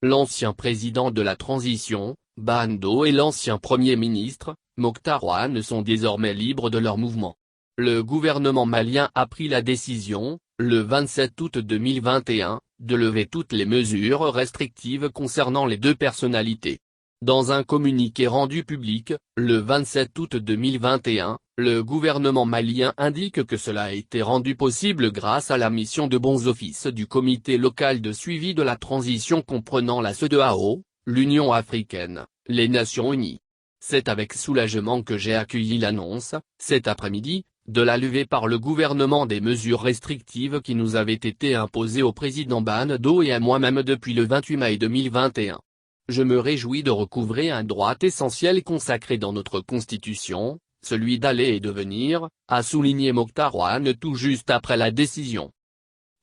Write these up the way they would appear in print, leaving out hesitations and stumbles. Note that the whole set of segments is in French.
L'ancien président de la transition, Bando et l'ancien Premier ministre, Mokhtar Ouane sont désormais libres de leur mouvement. Le gouvernement malien a pris la décision, le 27 août 2021, de lever toutes les mesures restrictives concernant les deux personnalités. Dans un communiqué rendu public, le 27 août 2021, le gouvernement malien indique que cela a été rendu possible grâce à la mission de bons offices du comité local de suivi de la transition comprenant la CEDEAO, l'Union africaine, les Nations unies. C'est avec soulagement que j'ai accueilli l'annonce, cet après-midi, de la levée par le gouvernement des mesures restrictives qui nous avaient été imposées au président Bando et à moi-même depuis le 28 mai 2021. Je me réjouis de recouvrer un droit essentiel consacré dans notre Constitution, celui d'aller et de venir, a souligné Mokhtar Ouane tout juste après la décision.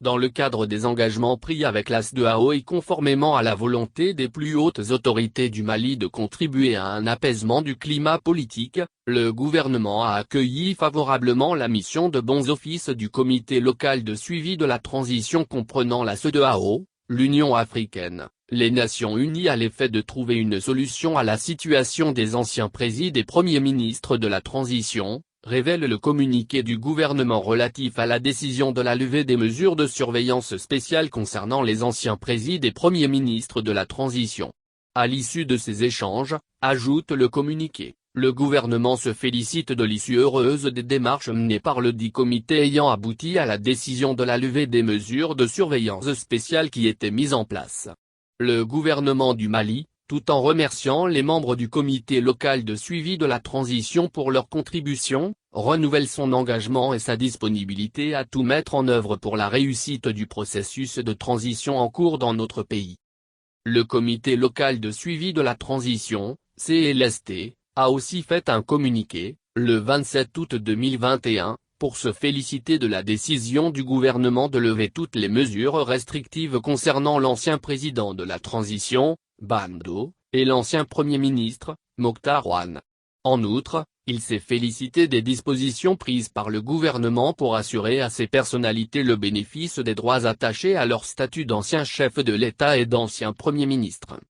Dans le cadre des engagements pris avec la CEDEAO et conformément à la volonté des plus hautes autorités du Mali de contribuer à un apaisement du climat politique, le gouvernement a accueilli favorablement la mission de bons offices du comité local de suivi de la transition comprenant la CEDEAO, l'Union africaine, les Nations unies à l'effet de trouver une solution à la situation des anciens présidents et premiers ministres de la transition, révèle le communiqué du gouvernement relatif à la décision de la levée des mesures de surveillance spéciale concernant les anciens présidents et premiers ministres de la transition. À l'issue de ces échanges, ajoute le communiqué, le gouvernement se félicite de l'issue heureuse des démarches menées par le dit comité ayant abouti à la décision de la levée des mesures de surveillance spéciale qui étaient mises en place. Le gouvernement du Mali, tout en remerciant les membres du comité local de suivi de la transition pour leur contribution, renouvelle son engagement et sa disponibilité à tout mettre en œuvre pour la réussite du processus de transition en cours dans notre pays. Le comité local de suivi de la transition, CLST, a aussi fait un communiqué, le 27 août 2021, pour se féliciter de la décision du gouvernement de lever toutes les mesures restrictives concernant l'ancien président de la transition, Bando, et l'ancien Premier ministre, Mokhtar Ouane. En outre, il s'est félicité des dispositions prises par le gouvernement pour assurer à ces personnalités le bénéfice des droits attachés à leur statut d'ancien chef de l'État et d'ancien Premier ministre.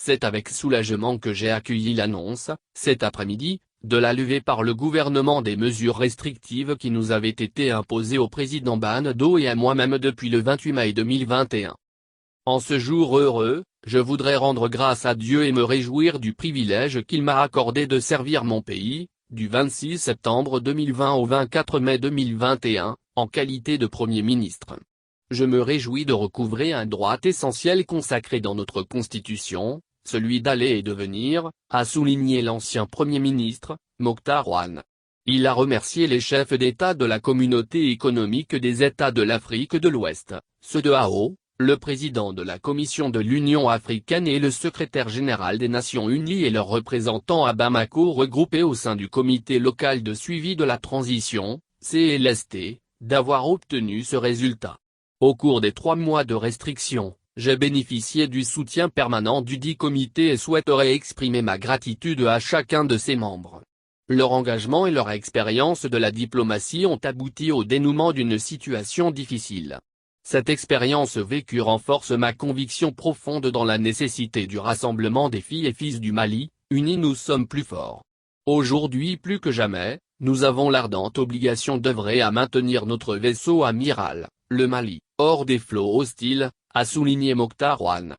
C'est avec soulagement que j'ai accueilli l'annonce, cet après-midi, de la levée par le gouvernement des mesures restrictives qui nous avaient été imposées au président Bando et à moi-même depuis le 28 mai 2021. En ce jour heureux, je voudrais rendre grâce à Dieu et me réjouir du privilège qu'il m'a accordé de servir mon pays, du 26 septembre 2020 au 24 mai 2021, en qualité de Premier ministre. Je me réjouis de recouvrer un droit essentiel consacré dans notre Constitution, celui d'aller et de venir, a souligné l'ancien Premier ministre, Mokhtar Ouane. Il a remercié les chefs d'État de la Communauté économique des États de l'Afrique de l'Ouest, CEDEAO, le président de la Commission de l'Union africaine et le secrétaire général des Nations unies et leurs représentants à Bamako regroupés au sein du comité local de suivi de la transition, CLST, d'avoir obtenu ce résultat. Au cours des 3 mois de restriction, j'ai bénéficié du soutien permanent du dit comité et souhaiterais exprimer ma gratitude à chacun de ses membres. Leur engagement et leur expérience de la diplomatie ont abouti au dénouement d'une situation difficile. Cette expérience vécue renforce ma conviction profonde dans la nécessité du rassemblement des filles et fils du Mali, unis nous sommes plus forts. Aujourd'hui plus que jamais, nous avons l'ardente obligation d'œuvrer à maintenir notre vaisseau amiral, le Mali, hors des flots hostiles, a souligné Mokhtar Ouane.